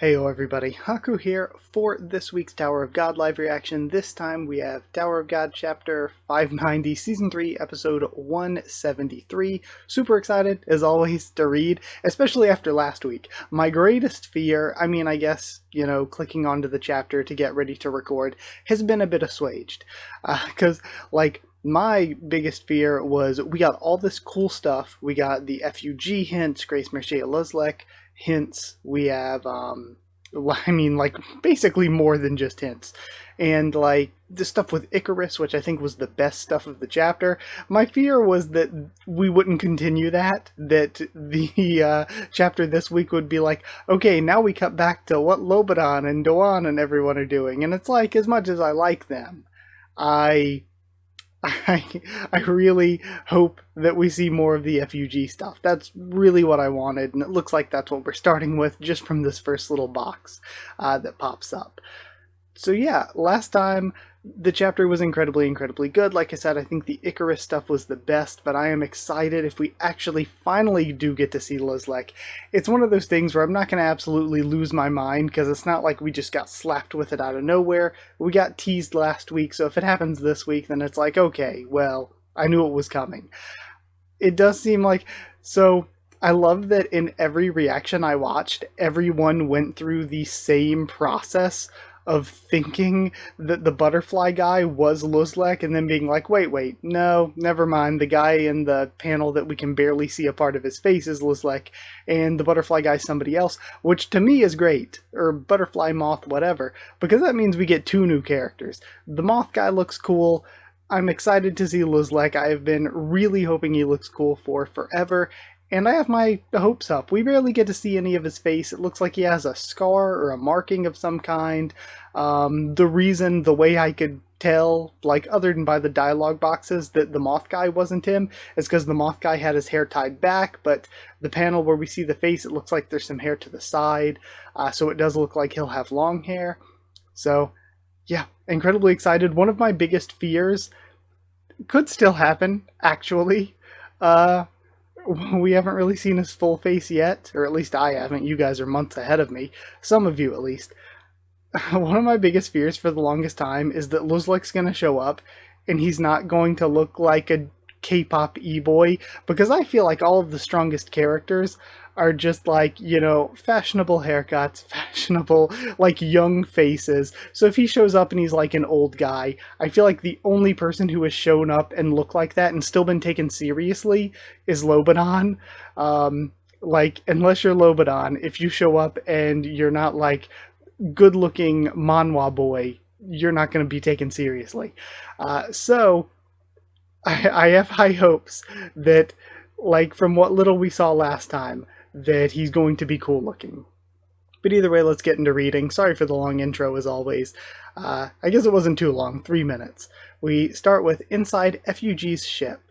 Heyo everybody, Haku here for this week's Tower of God live reaction. This time we have Tower of God chapter 590, season 3, episode 173. Super excited, as always, to read, especially after last week. My greatest fear, I guess, clicking onto the chapter to get ready to record, has been a bit assuaged. Because, my biggest fear was we got all this cool stuff. We got the FUG hints, Grace Mercier Luzlek hints. We have, basically more than just hints. And, the stuff with Icarus, which I think was the best stuff of the chapter. My fear was that we wouldn't continue that the chapter this week would be like, okay, now we cut back to what Lobadan and Doan and everyone are doing. And it's like, as much as I like them, I really hope that we see more of the FUG stuff. That's really what I wanted, and it looks like that's what we're starting with just from this first little box that pops up. So yeah, last time the chapter was incredibly good. Like I said, I think the Icarus stuff was the best, but I am excited if we actually finally do get to see Luzlek. It's one of those things where I'm not going to absolutely lose my mind, because it's not like we just got slapped with it out of nowhere. We got teased last week, so if it happens this week, then it's like, okay, well, I knew it was coming. It does seem like... So... I love that in every reaction I watched, everyone went through the same process of thinking that the butterfly guy was Luzlek and then being like, wait, no, never mind. The guy in the panel that we can barely see a part of his face is Luzlek, and the butterfly guy's somebody else, which to me is great, or butterfly moth, whatever, because that means we get two new characters. The moth guy looks cool. I'm excited to see Luzlek. I have been really hoping he looks cool for forever, and I have my hopes up. We barely get to see any of his face. It looks like he has a scar or a marking of some kind. The way I could tell, other than by the dialogue boxes, that the moth guy wasn't him, is because the moth guy had his hair tied back, but the panel where we see the face, it looks like there's some hair to the side, so it does look like he'll have long hair. So, yeah, incredibly excited. One of my biggest fears could still happen, actually. We haven't really seen his full face yet, or at least I haven't. You guys are months ahead of me. Some of you, at least. One of my biggest fears for the longest time is that Luzlek's going to show up, and he's not going to look like a K-pop e-boy, because I feel like all of the strongest characters are just fashionable haircuts, fashionable, young faces. So if he shows up and he's like an old guy, I feel like the only person who has shown up and looked like that and still been taken seriously is Lobadan. Unless you're Lobadan, if you show up and you're not good-looking manhwa boy, you're not going to be taken seriously. So I have high hopes that, from what little we saw last time, that he's going to be cool looking. But either way, let's get into reading. Sorry for the long intro, as always. I guess it wasn't too long, 3 minutes. We start with inside FUG's ship.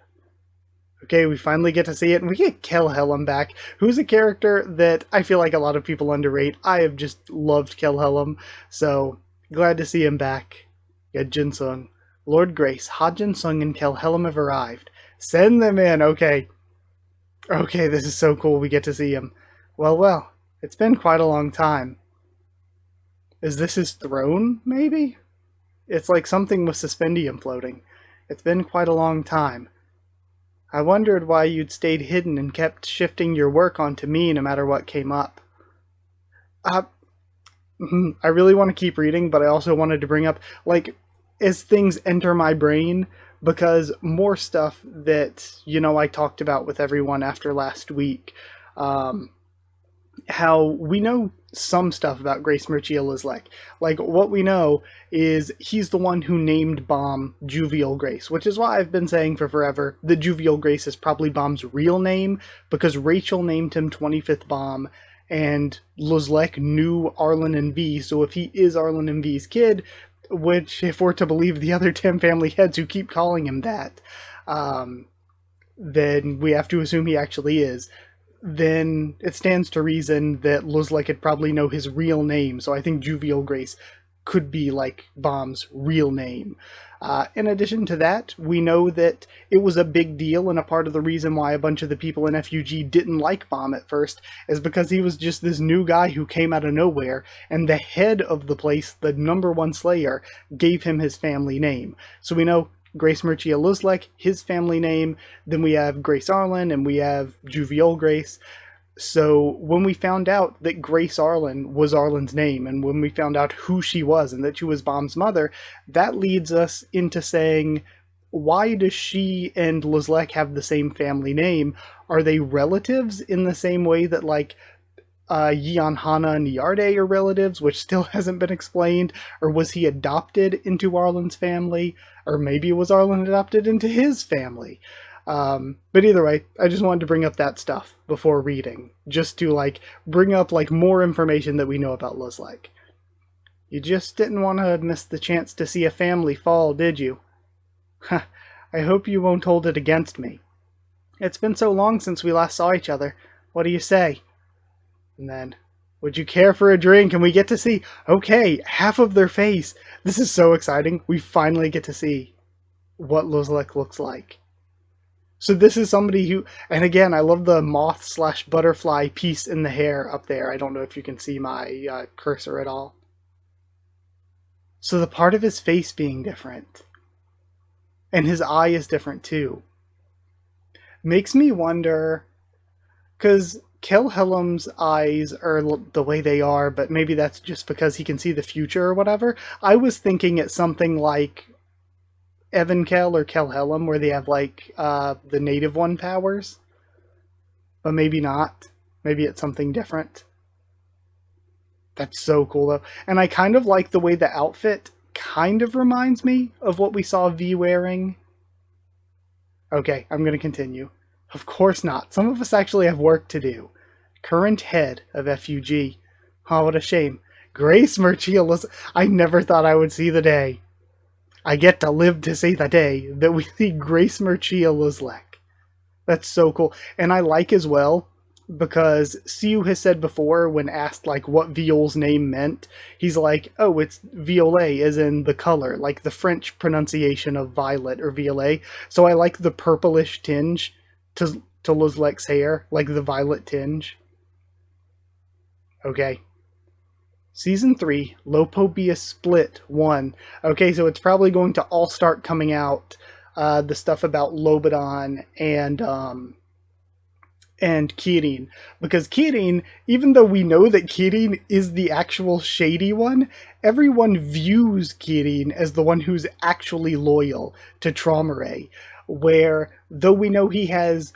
Okay, we finally get to see it, and we get Kelhelm back, who's a character that I feel like a lot of people underrate. I have just loved Kelhelm, so glad to see him back. Yeah, Jinsung. Lord Grace, Ha Jinsung and Kelhelm have arrived. Send them in, okay. Okay, this is so cool, we get to see him. Well, it's been quite a long time. Is this his throne, maybe? It's like something with suspendium floating. It's been quite a long time. I wondered why you'd stayed hidden and kept shifting your work onto me no matter what came up. I really want to keep reading, but I also wanted to bring up, as things enter my brain, because more stuff that, I talked about with everyone after last week, how we know some stuff about Grace Mercier Luzlek. What we know is he's the one who named Bomb Juvial Grace, which is why I've been saying for forever that Juvial Grace is probably Bomb's real name, because Rachel named him 25th Bomb, and Luzlek knew Arlen and V, so if he is Arlen and V's kid, which, if we're to believe the other 10 family heads who keep calling him that, then we have to assume he actually is. Then it stands to reason that Luzlek could probably know his real name, so I think Juvial Grace could be like Bomb's real name. In addition to that, we know that it was a big deal, and a part of the reason why a bunch of the people in FUG didn't like Bomb at first is because he was just this new guy who came out of nowhere, and the head of the place, the #1 Slayer, gave him his family name. So we know Grace Mircea Luzlek, his family name, then we have Grace Arlen, and we have Juviole Grace. So when we found out that Grace Arlen was Arlen's name, and when we found out who she was and that she was Bomb's mother, that leads us into saying, why does she and Luzlek have the same family name? Are they relatives in the same way that, like, Yeon, Hana, and Yarde are relatives, which still hasn't been explained? Or was he adopted into Arlen's family? Or maybe was Arlen adopted into his family? But either way, I just wanted to bring up that stuff before reading, just to, like, bring up, like, more information that we know about Luzlek. You just didn't want to miss the chance to see a family fall, did you? I hope you won't hold it against me. It's been so long since we last saw each other. What do you say? And then, would you care for a drink? And we get to see, okay, half of their face. This is so exciting. We finally get to see what Luzlek looks like. So this is somebody who, and again, I love the moth/butterfly piece in the hair up there. I don't know if you can see my cursor at all. So the part of his face being different, and his eye is different too, makes me wonder, because Kelhelm's eyes are the way they are, but maybe that's just because he can see the future or whatever. I was thinking it's something like Evankel or Kelhelm, where they have, like, the native one powers. But maybe not. Maybe it's something different. That's so cool, though. And I kind of like the way the outfit kind of reminds me of what we saw V wearing. Okay, I'm going to continue. Of course not. Some of us actually have work to do. Current head of FUG. Oh, what a shame. Grace Mircea. I never thought I would see the day. I get to live to see the day that we see Grace Mircea Luzlek. That's so cool. And I like as well, because Siu has said before, when asked, like, what Viole's name meant, he's like, oh, it's violet, as in the color, like the French pronunciation of violet or violet. So I like the purplish tinge to Luzlek's hair, like the violet tinge. Okay. Season 3, Lopobia Split 1. Okay, so it's probably going to all start coming out, the stuff about Lobadan and Kirin. Because Kirin, even though we know that Kirin is the actual shady one, everyone views Kirin as the one who's actually loyal to Traumare. Where, though we know he has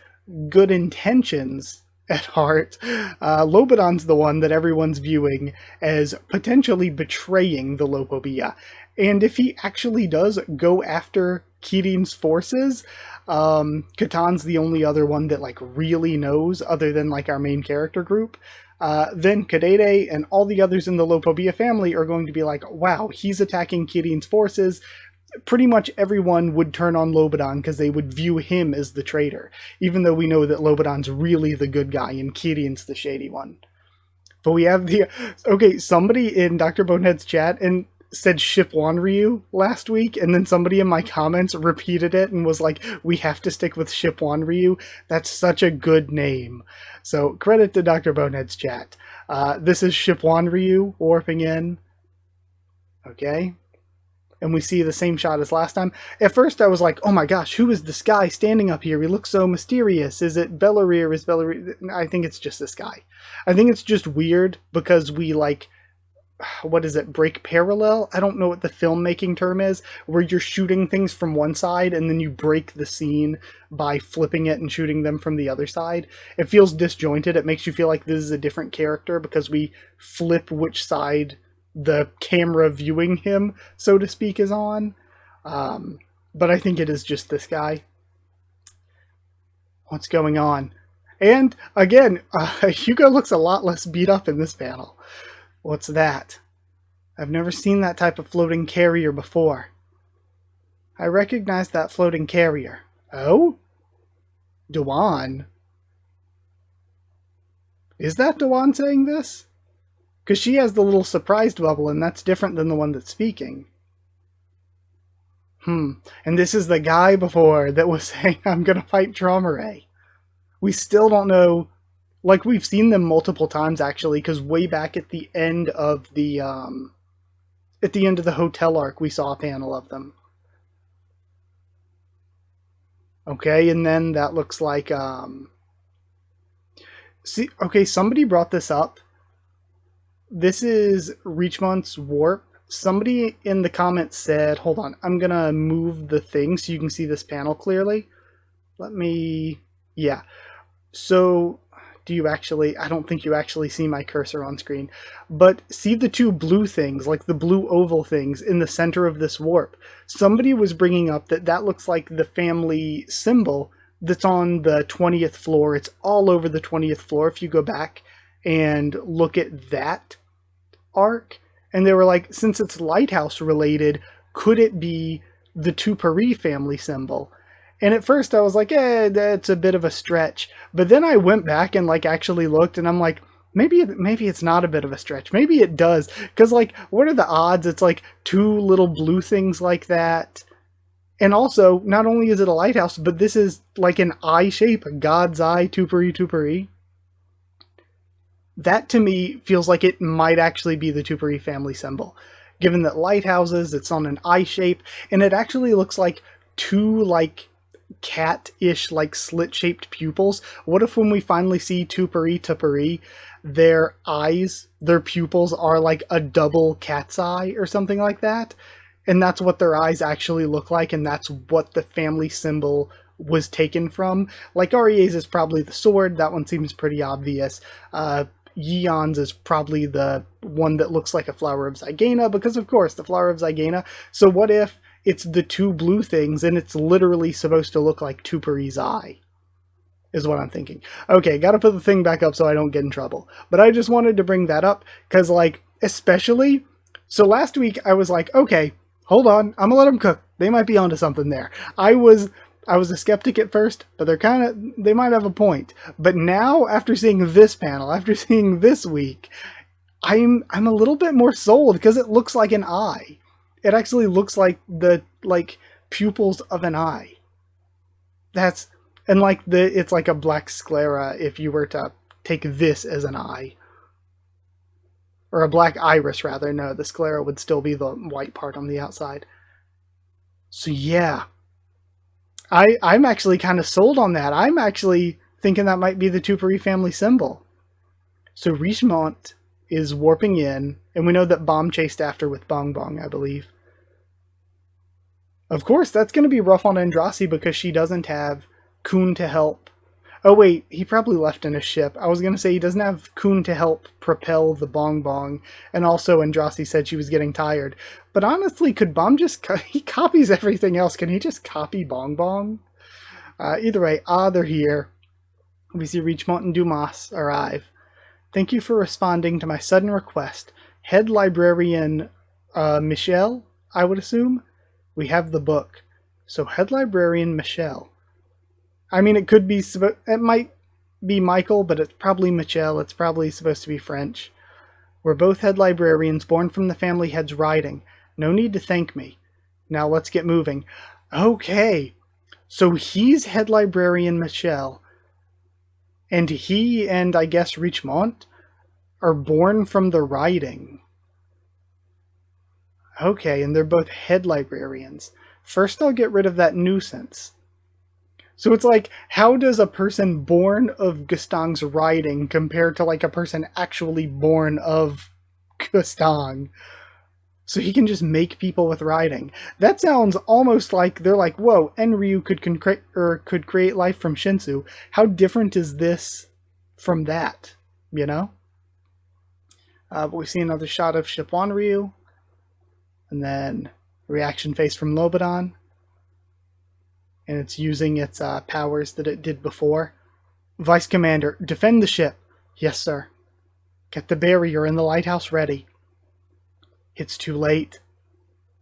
good intentions at heart, Lobadan's the one that everyone's viewing as potentially betraying the Lopobia. And if he actually does go after Kirin's forces, Katan's the only other one that, like, really knows, other than, like, our main character group. Then Kadede and all the others in the Lopobia family are going to be like, wow, he's attacking Kirin's forces. Pretty much everyone would turn on Lobadan because they would view him as the traitor, even though we know that Lobadan's really the good guy and Kirin's the shady one. But we have the... Okay, somebody in Dr. Bonehead's chat and said Shipwan last week, and then somebody in my comments repeated it and was like, we have to stick with Shipwan. That's such a good name. So credit to Dr. Bonehead's chat. This is Shipwan warping in. Okay. And we see the same shot as last time. At first I was like, oh my gosh, who is this guy standing up here? He looks so mysterious. Is it Bellarir? Is Bellarir? I think it's just this guy. I think it's just weird because we, like, what is it, break parallel? I don't know what the filmmaking term is, where you're shooting things from one side and then you break the scene by flipping it and shooting them from the other side. It feels disjointed. It makes you feel like this is a different character because we flip which side the camera viewing him, so to speak, is on. But I think it is just this guy. What's going on? And again, Hugo looks a lot less beat up in this panel. What's that? I've never seen that type of floating carrier before. I recognize that floating carrier. Oh? Dewan? Is that Dewan saying this? Because she has the little surprised bubble, and that's different than the one that's speaking. And this is the guy before that was saying, I'm going to fight Traumerei. We still don't know. Like, we've seen them multiple times, actually, because way back at the end of the hotel arc, we saw a panel of them. Okay, and then that looks like, see, okay, somebody brought this up. This is Richmont's warp. Somebody in the comments said, hold on, I'm gonna move the thing so you can see this panel clearly. Yeah. So, do you actually, I don't think you actually see my cursor on screen, but see the two blue things, like the blue oval things in the center of this warp. Somebody was bringing up that looks like the family symbol that's on the 20th floor. It's all over the 20th floor if you go back and look at that arc. And they were like, since it's lighthouse related, could it be the Tupari family symbol? And at first I was like, that's a bit of a stretch. But then I went back and like actually looked, and I'm like, maybe it's not a bit of a stretch. Maybe it does. Because like, what are the odds it's like two little blue things like that? And also, not only is it a lighthouse, but this is like an eye shape, a God's eye, Tupari Tupari. That to me feels like it might actually be the Tupari family symbol. Given that lighthouses, it's on an eye shape, and it actually looks like two like cat-ish like slit-shaped pupils. What if when we finally see Tupari, their eyes, their pupils are like a double cat's eye or something like that? And that's what their eyes actually look like, and that's what the family symbol was taken from. Like Arie's is probably the sword, that one seems pretty obvious. Yeon's is probably the one that looks like a flower of Zygena, because of course, the flower of Zygena. So what if it's the two blue things and it's literally supposed to look like Tupari's eye? Is what I'm thinking. Okay, gotta put the thing back up so I don't get in trouble. But I just wanted to bring that up, because like, especially, so last week I was like, okay, hold on, I'm gonna let them cook. They might be onto something there. I was a skeptic at first, but they might have a point. But now, after seeing this panel, after seeing this week, I'm a little bit more sold, because it looks like an eye. It actually looks like the pupils of an eye. It's like a black sclera if you were to take this as an eye. Or a black iris, rather. No, the sclera would still be the white part on the outside. So yeah. I'm actually kind of sold on that. I'm actually thinking that might be the Tupari family symbol. So Richmont is warping in, and we know that Bomb chased after with Bong Bong, I believe. Of course, that's going to be rough on Andraste because she doesn't have Kun to help. Oh wait, he probably left in a ship. I was going to say he doesn't have Kun to help propel the Bong Bong, and also Andraste said she was getting tired. But honestly, could Bomb just... he copies everything else. Can he just copy Bong Bong? Either way, they're here. We see Richmont and Dumas arrive. Thank you for responding to my sudden request. Head Librarian Michelle, I would assume? We have the book. So Head Librarian Michelle. I mean, it could be... it might be Michael, but it's probably Michelle. It's probably supposed to be French. We're both head librarians born from the family head's writing. No need to thank me. Now let's get moving. Okay. So he's head librarian Michelle. And he and, I guess, Richmont are born from the writing. Okay, and they're both head librarians. First, I'll get rid of that nuisance. So it's like, how does a person born of Gustang's writing compare to like a person actually born of Gustang? So he can just make people with writing. That sounds almost like they're like, whoa, Enryu could create life from Shinsu. How different is this from that? You know? But we see another shot of Shipwan Ryu. And then reaction face from Lobadan. And it's using its powers that it did before. Vice Commander, defend the ship. Yes, sir. Get the barrier in the lighthouse ready. It's too late.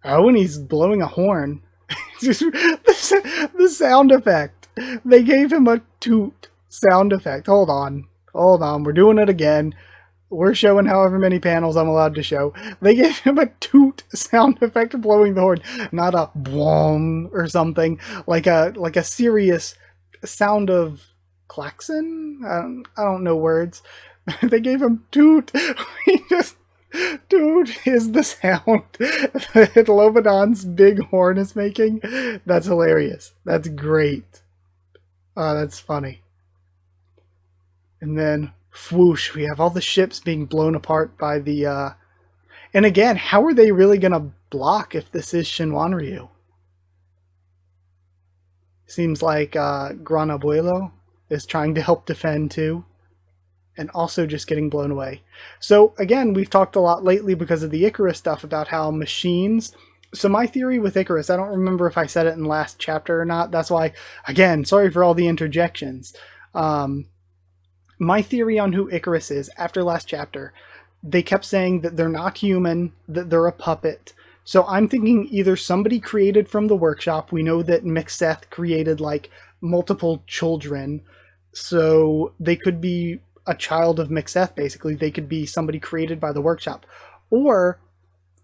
Oh, and he's blowing a horn. The sound effect. They gave him a toot sound effect. Hold on. We're doing it again. we're showing however many panels I'm allowed to show. They gave him a toot sound effect of blowing the horn, not a boom or something, like a serious sound of klaxon. I don't know words. They gave him toot. He just toot is the sound that Lobodon's big horn is making. That's hilarious. That's great. That's funny. And then, whoosh, we have all the ships being blown apart by the, And again, how are they really going to block if this is Shinwanryu? Seems like Gran Abuelo is trying to help defend too. And also just getting blown away. So again, we've talked a lot lately because of the Icarus stuff about how machines... So my theory with Icarus, I don't remember if I said it in the last chapter or not. That's why, again, sorry for all the interjections. My theory on who Icarus is, after last chapter, they kept saying that they're not human, that they're a puppet. So I'm thinking either somebody created from the workshop. We know that Mixeth created like multiple children. So they could be a child of Mixeth, basically. They could be somebody created by the workshop. Or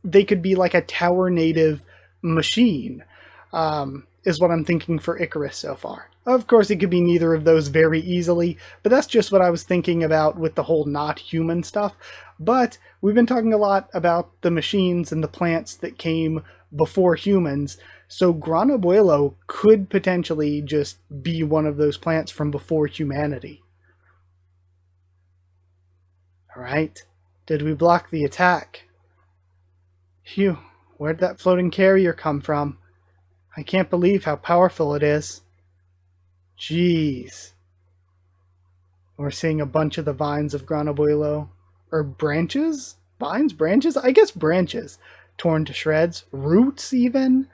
they could be like a tower native machine, is what I'm thinking for Icarus so far. Of course, it could be neither of those very easily, but that's just what I was thinking about with the whole not human stuff. But we've been talking a lot about the machines and the plants that came before humans, so Gran Abuelo could potentially just be one of those plants from before humanity. Alright, did we block the attack? Phew, where'd that floating carrier come from? I can't believe how powerful it is. Jeez. We're seeing a bunch of the vines of Gran Abuelo. Or branches? Vines? Branches? I guess branches. Torn to shreds. Roots, even?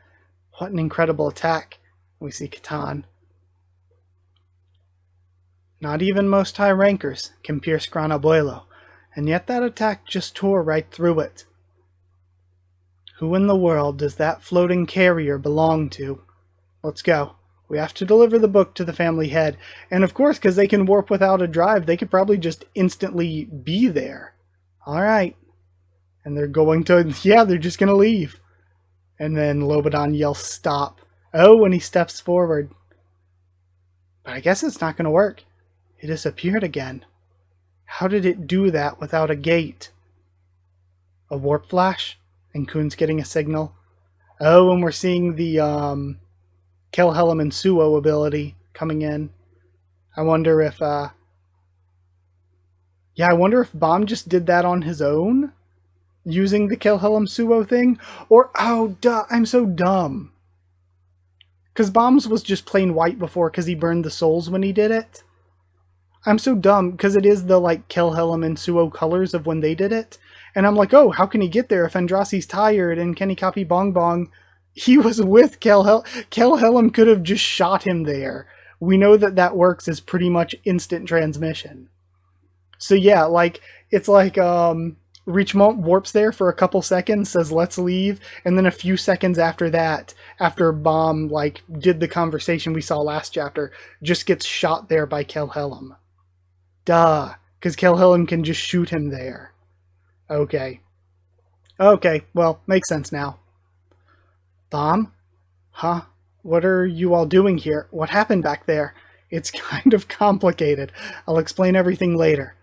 What an incredible attack. We see Catan. Not even most high rankers can pierce Gran Abuelo, and yet that attack just tore right through it. Who in the world does that floating carrier belong to? Let's go. We have to deliver the book to the family head. And of course, because they can warp without a drive, they could probably just instantly be there. Alright. And they're going to... Yeah, they're just going to leave. And then Lobodon yells, stop. Oh, when he steps forward. But I guess it's not going to work. It disappeared again. How did it do that without a gate? A warp flash? And Kuhn's getting a signal. Oh, and we're seeing the Kelhelm and Suo ability coming in. I wonder if I wonder if Bomb just did that on his own, using the Kelhelm Suo thing, or oh, duh, I'm so dumb. Because Bomb's was just plain white before, because he burned the souls when he did it. I'm so dumb because it is the like Kelhelm and Suo colors of when they did it. And I'm like, oh, how can he get there if Andrasi's tired and can he copy Bong Bong? He was with Kelhelm. Kelhelm could have just shot him there. We know that that works as pretty much instant transmission. So yeah, like, it's like, Richemont warps there for a couple seconds, says let's leave, and then a few seconds after that, after Bomb, like, did the conversation we saw last chapter, just gets shot there by Kelhelm. Duh, because Kelhelm can just shoot him there. Okay. Okay, well, makes sense now. Bomb? Huh? What are you all doing here? What happened back there? It's kind of complicated. I'll explain everything later.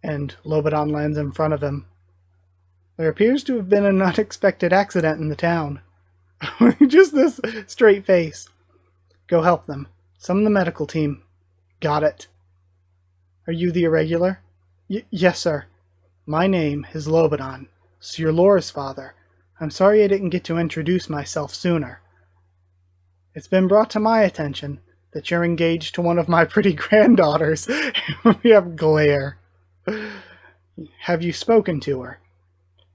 And Lobodon lands in front of him. There appears to have been an unexpected accident in the town. Just this straight face. Go help them. Summon the medical team. Got it. Are you the irregular? Yes, sir. My name is Lobodon, Sir Lora's father. I'm sorry I didn't get to introduce myself sooner. It's been brought to my attention that you're engaged to one of my pretty granddaughters. We have glare. Have you spoken to her?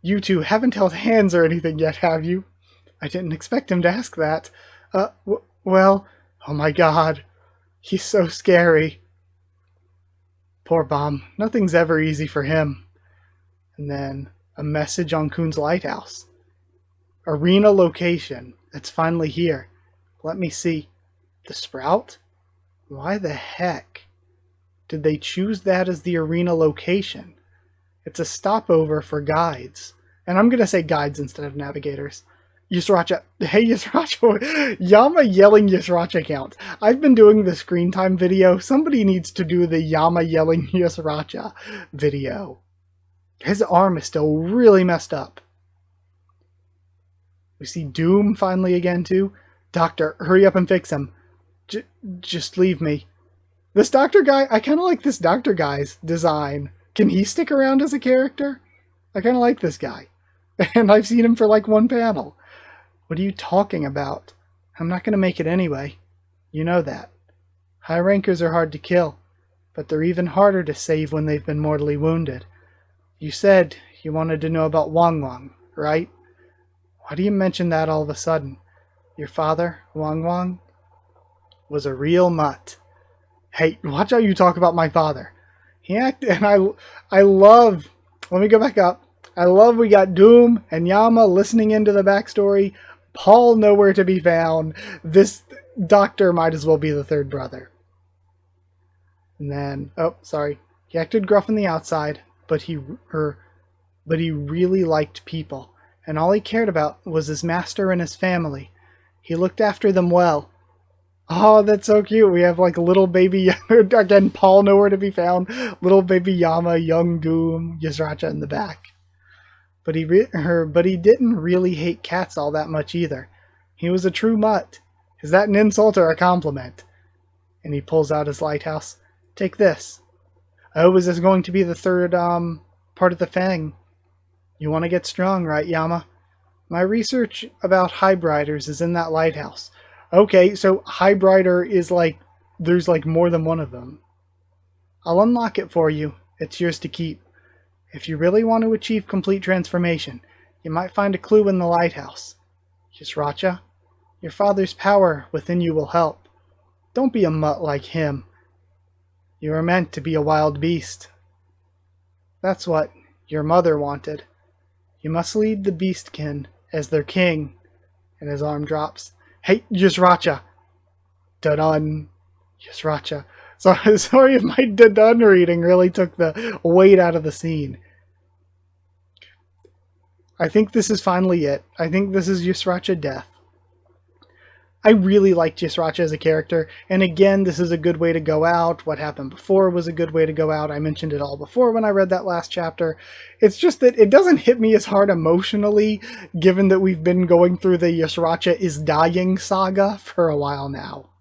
You two haven't held hands or anything yet, have you? I didn't expect him to ask that. Well, oh my god. He's so scary. Poor Bomb. Nothing's ever easy for him. And then a message on Kuhn's lighthouse. Arena location. It's finally here. Let me see. The Sprout? Why the heck did they choose that as the arena location? It's a stopover for guides. And I'm going to say guides instead of navigators. Yusracha. Hey, Yusracha. Yama yelling Yusracha counts. I've been doing the screen time video. Somebody needs to do the Yama yelling Yusracha video. His arm is still really messed up. We see Doom finally again, too. Doctor, hurry up and fix him. Just leave me. This doctor guy, I kind of like this doctor guy's design. Can he stick around as a character? I kind of like this guy. And I've seen him for like one panel. What are you talking about? I'm not going to make it anyway. You know that. High rankers are hard to kill, but they're even harder to save when they've been mortally wounded. You said you wanted to know about Wang Wang, right? Why do you mention that all of a sudden? Your father, Wang Wang, was a real mutt. Hey, watch how you talk about my father. He acted, and I love, let me go back up. I love we got Doom and Yama listening into the backstory. Paul nowhere to be found. This doctor might as well be the third brother. And then, oh, sorry. He acted gruff on the outside, but he really liked people. And all he cared about was his master and his family. He looked after them well. Oh, that's so cute. We have like little baby, again, Paul nowhere to be found. Little baby Yama, young Doom, Yusracha in the back. But he didn't really hate cats all that much either. He was a true mutt. Is that an insult or a compliment? And he pulls out his lighthouse. Take this. Oh, is this going to be the third part of the Fang? You want to get strong, right, Yama? My research about hybriders is in that lighthouse. Okay, so hybrider is like, there's like more than one of them. I'll unlock it for you. It's yours to keep. If you really want to achieve complete transformation, you might find a clue in the lighthouse. Yusracha, your father's power within you will help. Don't be a mutt like him. You are meant to be a wild beast. That's what your mother wanted. You must lead the beastkin as their king. And his arm drops. Hey, Yusracha! Dun-dun. Yusracha. Sorry if my dun-dun reading really took the weight out of the scene. I think this is finally it. I think this is Yusracha death. I really liked Yusracha as a character, and again, this is a good way to go out. What happened before was a good way to go out. I mentioned it all before when I read that last chapter. It's just that it doesn't hit me as hard emotionally, given that we've been going through the Yusracha is dying saga for a while now.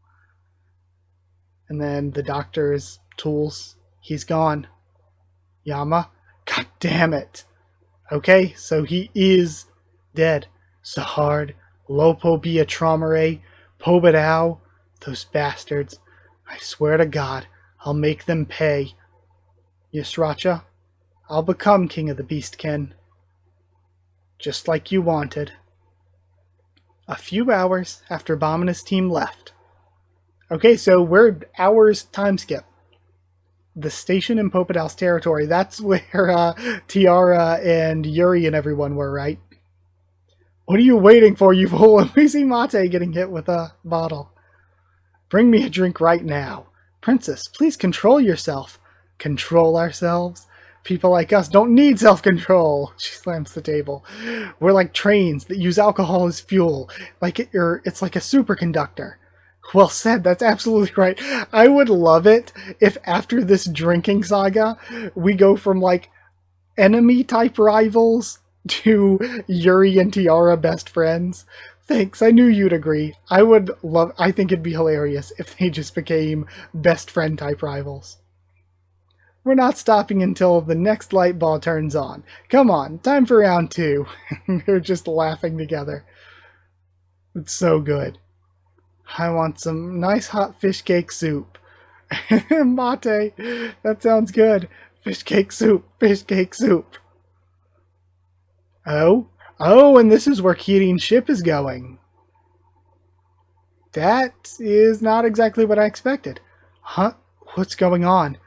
And then the doctor's tools. He's gone. Yama? God damn it. Okay, so he is dead. Sahard, Lopo Beatramare, Pobadao, those bastards. I swear to God, I'll make them pay. Yusracha, I'll become king of the Beastkin. Just like you wanted. A few hours after Bomb and his team left. Okay, so we're hours time skip. The station in Popadao's territory, that's where Tiara and Yuri and everyone were, right? What are you waiting for, you fool? And we see Mate getting hit with a bottle. Bring me a drink right now. Princess, please control yourself. Control ourselves? People like us don't need self-control. She slams the table. We're like trains that use alcohol as fuel. It's like a superconductor. Well said, that's absolutely right. I would love it if after this drinking saga, we go from like enemy-type rivals to Yuri and Tiara best friends. Thanks, I knew you'd agree. I think it'd be hilarious if they just became best friend-type rivals. We're not stopping until the next light ball turns on. Come on, time for round 2. They're just laughing together. It's so good. I want some nice hot fish cake soup. Mate, that sounds good. Fish cake soup, fish cake soup. Oh, and this is where Kirin's ship is going. That is not exactly what I expected. Huh? What's going on?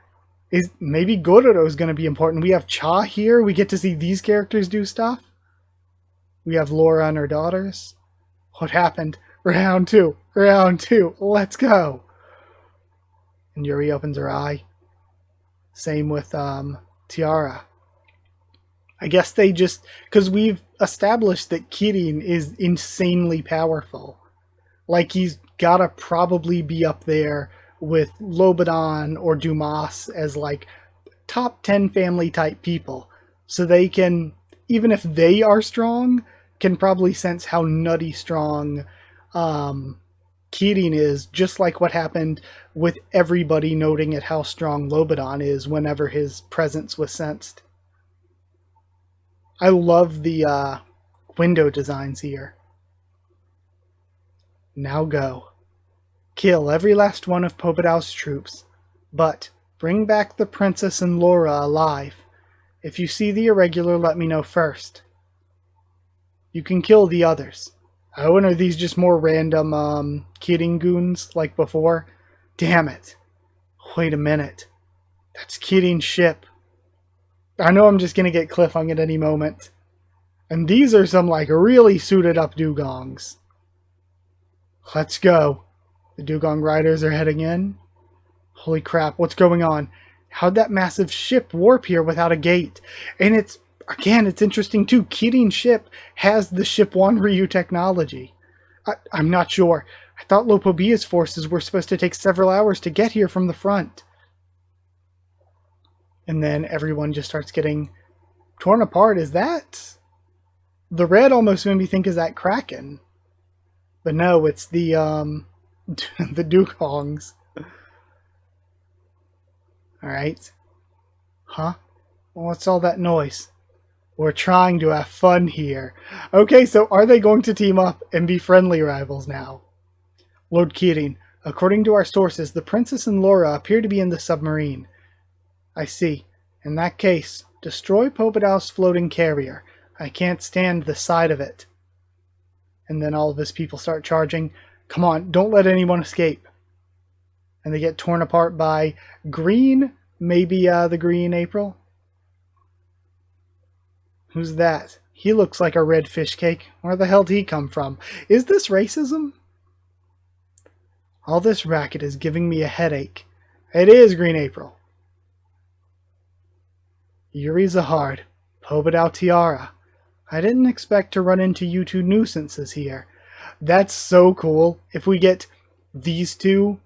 Maybe Gororo is going to be important. We have Cha here. We get to see these characters do stuff. We have Laura and her daughters. What happened? Round 2. Let's go. And Yuri opens her eye. Same with Tiara. I guess they just, because we've established that Kirin is insanely powerful. Like, he's gotta probably be up there with Lobadan or Dumas as like top 10 family type people. So they can, even if they are strong, can probably sense how nutty strong Kirin is, just like what happened with everybody noting at how strong Lobadan is whenever his presence was sensed. I love the window designs here. Now go. Kill every last one of Pobedau's troops, but bring back the princess and Laura alive. If you see the irregular, let me know first. You can kill the others. Oh, and are these just more random Kidding goons like before? Damn it. Wait a minute. That's Kidding's ship. I know I'm just gonna get cliffhung at any moment. And these are some like really suited up dugongs. Let's go. The dugong riders are heading in. Holy crap, what's going on? How'd that massive ship warp here without a gate? And it's, again, it's interesting too. Kirin's ship has the Ship 1 Ryu technology. I'm not sure. I thought Lopobia's forces were supposed to take several hours to get here from the front. And then everyone just starts getting torn apart. Is that... The red almost made me think, is that Kraken? But no, it's the the dugongs. Alright. Huh? What's all that noise? We're trying to have fun here. Okay, so are they going to team up and be friendly rivals now? Lord Kirin, according to our sources, the princess and Laura appear to be in the submarine. I see. In that case, destroy Pobedau's floating carrier. I can't stand the sight of it. And then all of his people start charging. Come on, don't let anyone escape. And they get torn apart by Green, maybe the Green April. Who's that? He looks like a red fish cake. Where the hell did he come from? Is this racism? All this racket is giving me a headache. It is Green April. Yuri Zahard, Pobedau Tiara. I didn't expect to run into you two nuisances here. That's so cool if we get these two.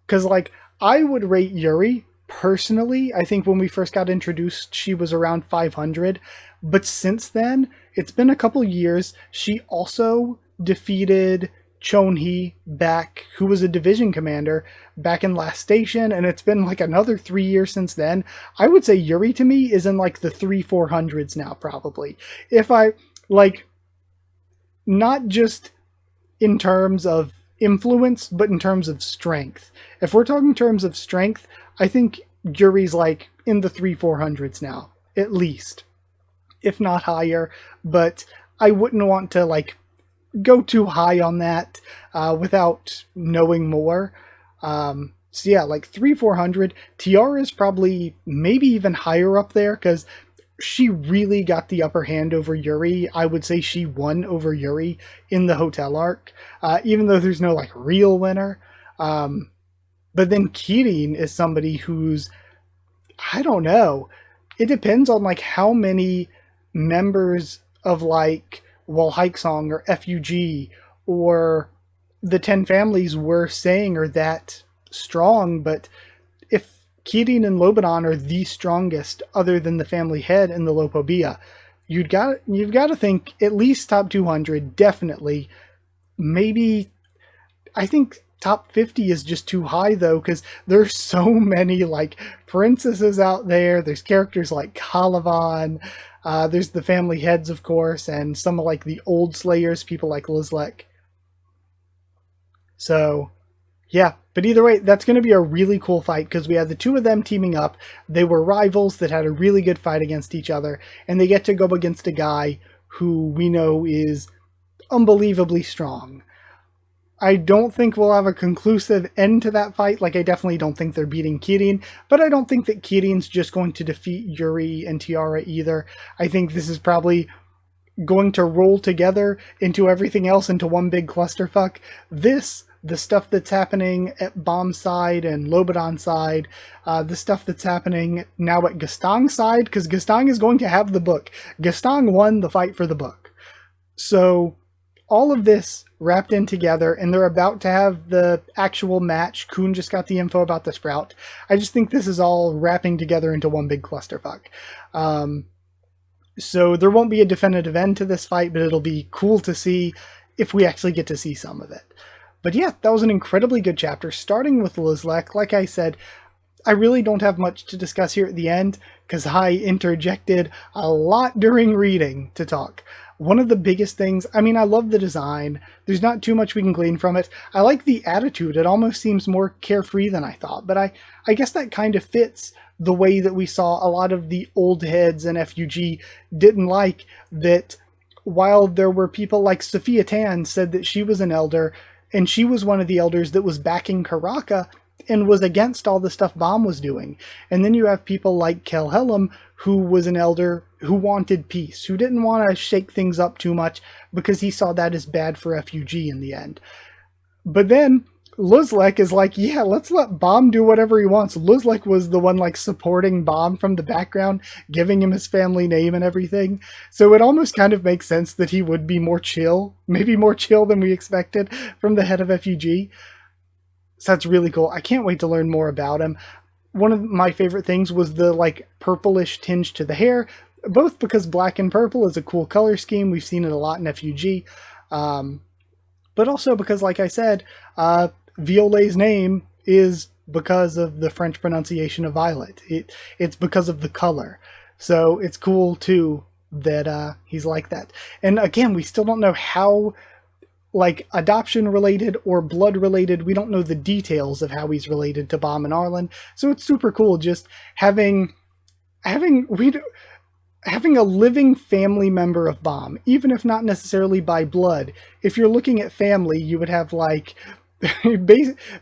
Because, like, I would rate Yuri, personally. I think when we first got introduced, she was around 500. But since then, it's been a couple years. She also defeated Chonhee back, who was a division commander, back in Last Station, and it's been like another 3 years since then. I would say Yuri to me is in like the 300-400s now, probably. If I, like, not just in terms of influence, but in terms of strength. If we're talking in terms of strength, I think Yuri's like in the 300-400s now, at least. If not higher, but I wouldn't want to, like, go too high on that without knowing more. So yeah, like 300-400. Tiara is probably maybe even higher up there because she really got the upper hand over Yuri. I would say she won over Yuri in the hotel arc, even though there's no like real winner. But then Kirin is somebody who's, I don't know. It depends on like how many members of like Walhaik-song or FUG or the 10 families were saying are that strong, but if Kirin and Lobanon are the strongest other than the family head and the Lopobia, you've got to think at least top 200, definitely. Maybe, I think top 50 is just too high though, because there's so many like princesses out there. There's characters like Calavan. There's the family heads, of course, and some of like the old Slayers, people like Lizlek. So, yeah. But either way, that's going to be a really cool fight because we had the two of them teaming up. They were rivals that had a really good fight against each other, and they get to go against a guy who we know is unbelievably strong. I don't think we'll have a conclusive end to that fight. Like, I definitely don't think they're beating Kirin, but I don't think that Kirin's just going to defeat Yuri and Tiara either. I think this is probably going to roll together into everything else into one big clusterfuck. This the stuff that's happening at Bomb's side and Lobadan's side, the stuff that's happening now at Gastang's side, because Gastang is going to have the book. Gastang won the fight for the book. So all of this wrapped in together, and they're about to have the actual match. Kuhn just got the info about the Sprout. I just think this is all wrapping together into one big clusterfuck. So there won't be a definitive end to this fight, but it'll be cool to see if we actually get to see some of it. But yeah, that was an incredibly good chapter, starting with Lizlek. Like I said, I really don't have much to discuss here at the end, because I interjected a lot during reading to talk. One of the biggest things, I mean, I love the design. There's not too much we can glean from it. I like the attitude. It almost seems more carefree than I thought, but I guess that kind of fits the way that we saw a lot of the old heads in FUG didn't like, that while there were people like Sophia Tan said that she was an elder, and she was one of the elders that was backing Karaka and was against all the stuff Bomb was doing. And then you have people like Kelhelm, who was an elder who wanted peace, who didn't want to shake things up too much because he saw that as bad for FUG in the end. But then Luzlek is like, yeah, let's let Bomb do whatever he wants. Luzlek was the one like supporting Bomb from the background, giving him his family name and everything. So it almost kind of makes sense that he would be more chill, maybe more chill than we expected from the head of FUG. So that's really cool. I can't wait to learn more about him. One of my favorite things was the like purplish tinge to the hair, both because black and purple is a cool color scheme. We've seen it a lot in FUG. But also because, like I said, Violet's name is because of the French pronunciation of violet. It's because of the color. So it's cool, too, that he's like that. And again, we still don't know how, like, adoption-related or blood-related. We don't know the details of how he's related to Bomb and Arlen. So it's super cool just having a living family member of Bomb, even if not necessarily by blood. If you're looking at family, you would have, like,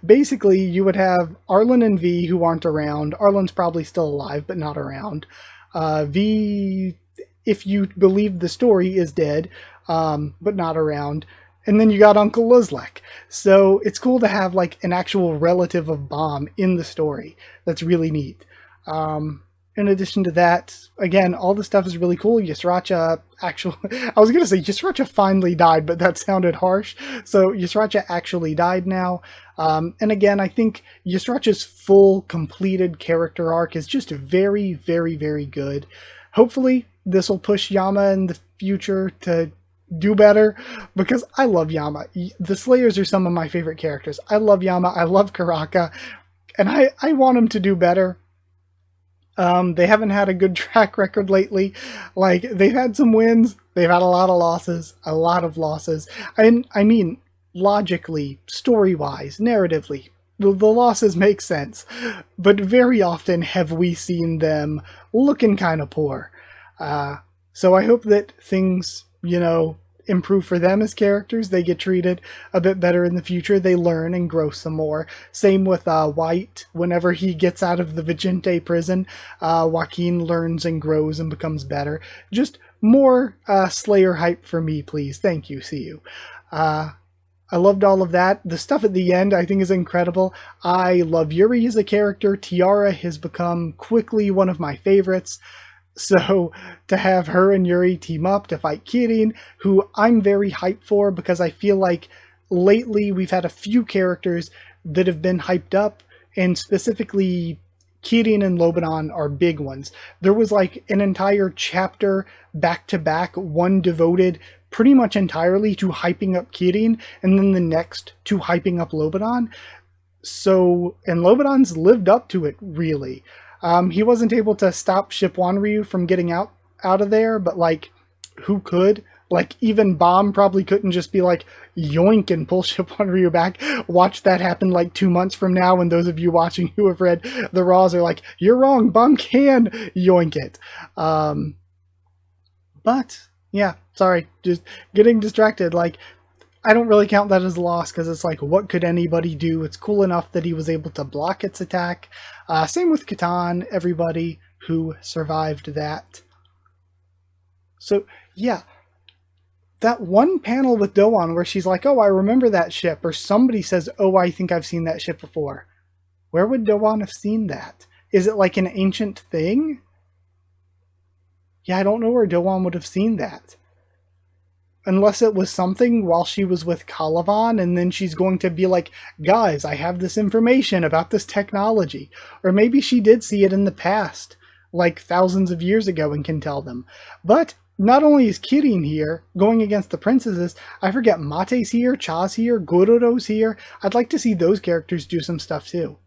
basically, you would have Arlen and V, who aren't around. Arlen's probably still alive, but not around. V, if you believe the story, is dead, but not around. And then you got Uncle Luzlek. So it's cool to have, like, an actual relative of Bomb in the story. That's really neat. In addition to that, again, all the stuff is really cool. Yusracha actually, I was going to say Yusracha finally died, but that sounded harsh. So Yusracha actually died now. And again, I think Yusracha's full completed character arc is just very, very, very good. Hopefully this will push Yama in the future to do better, because I love Yama. The Slayers are some of my favorite characters. I love Yama. I love Karaka. And I want him to do better. They haven't had a good track record lately. Like, they've had some wins, they've had a lot of losses. I mean, logically, story-wise, narratively, the losses make sense. But very often have we seen them looking kind of poor. So I hope that things, improve for them as characters. They get treated a bit better in the future. They learn and grow some more. Same with White. Whenever he gets out of the Vigente prison, Joaquin learns and grows and becomes better. Just more Slayer hype for me, please. Thank you. See you. I loved all of that. The stuff at the end I think is incredible. I love Yuri as a character. Tiara has become quickly one of my favorites. So to have her and Yuri team up to fight Kirin, who I'm very hyped for, because I feel like lately we've had a few characters that have been hyped up, and specifically Kirin and Lobanon are big ones. There was like an entire chapter back to back, one devoted pretty much entirely to hyping up Kirin, and then the next to hyping up Lobanon. So, and Lobanon's lived up to it, really. He wasn't able to stop Shipwanryu from getting out of there, but, like, who could? Like, even Bomb probably couldn't just be like, yoink, and pull Shipwanryu back. Watch that happen, like, 2 months from now, and those of you watching who have read the Raws are like, you're wrong, Bomb can yoink it. But, yeah, sorry, just getting distracted. Like, I don't really count that as a loss, because it's like, what could anybody do? It's cool enough that he was able to block its attack. Same with Catan, everybody who survived that. So, yeah. that one panel with Doan where she's like, oh, I remember that ship, or somebody says, oh, I think I've seen that ship before. Where would Doan have seen that? Is it like an ancient thing? Yeah, I don't know where Doan would have seen that. Unless it was something while she was with Calavan, and then she's going to be like, guys, I have this information about this technology. Or maybe she did see it in the past, like thousands of years ago, and can tell them. But not only is Kirin here, going against the princesses, I forget Mate's here, Cha's here, Gororo's here. I'd like to see those characters do some stuff too.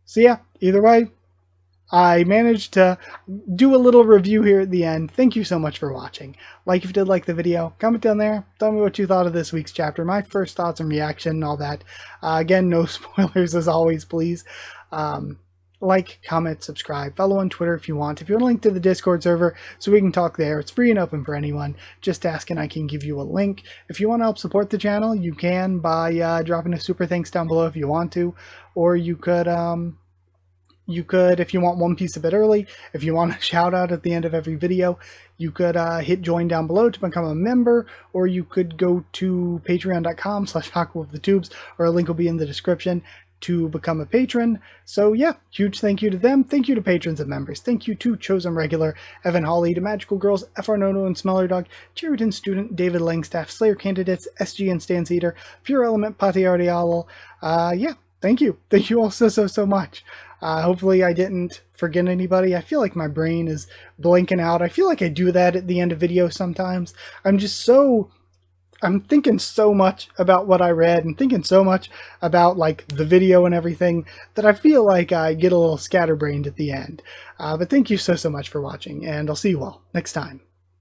So yeah, either way, I managed to do a little review here at the end. Thank you so much for watching. Like if you did like the video, comment down there. Tell me what you thought of this week's chapter, my first thoughts and reaction and all that. Again, no spoilers as always, please. Like, comment, subscribe, follow on Twitter if you want. If you want a link to the Discord server so we can talk there, it's free and open for anyone. Just ask and I can give you a link. If you want to help support the channel, you can by dropping a super thanks down below if you want to. Or you could, if you want one piece of it early, if you want a shout out at the end of every video, you could hit join down below to become a member, or you could go to patreon.com/HakuOfTheTubes, or a link will be in the description to become a patron. So yeah, huge thank you to them. Thank you to patrons and members. Thank you to Chosen Regular, Evan Hawley, to Magical Girls, FR Nono and Smeller Dog, Cheriton Student, David Langstaff, Slayer Candidates, SG and Stan Cedar, Pure Element, Pati Ardial. Yeah, thank you. Thank you all so much. Hopefully I didn't forget anybody. I feel like my brain is blanking out. I feel like I do that at the end of videos sometimes. I'm thinking so much about what I read and thinking so much about like the video and everything that I feel like I get a little scatterbrained at the end. But thank you so much for watching, and I'll see you all next time.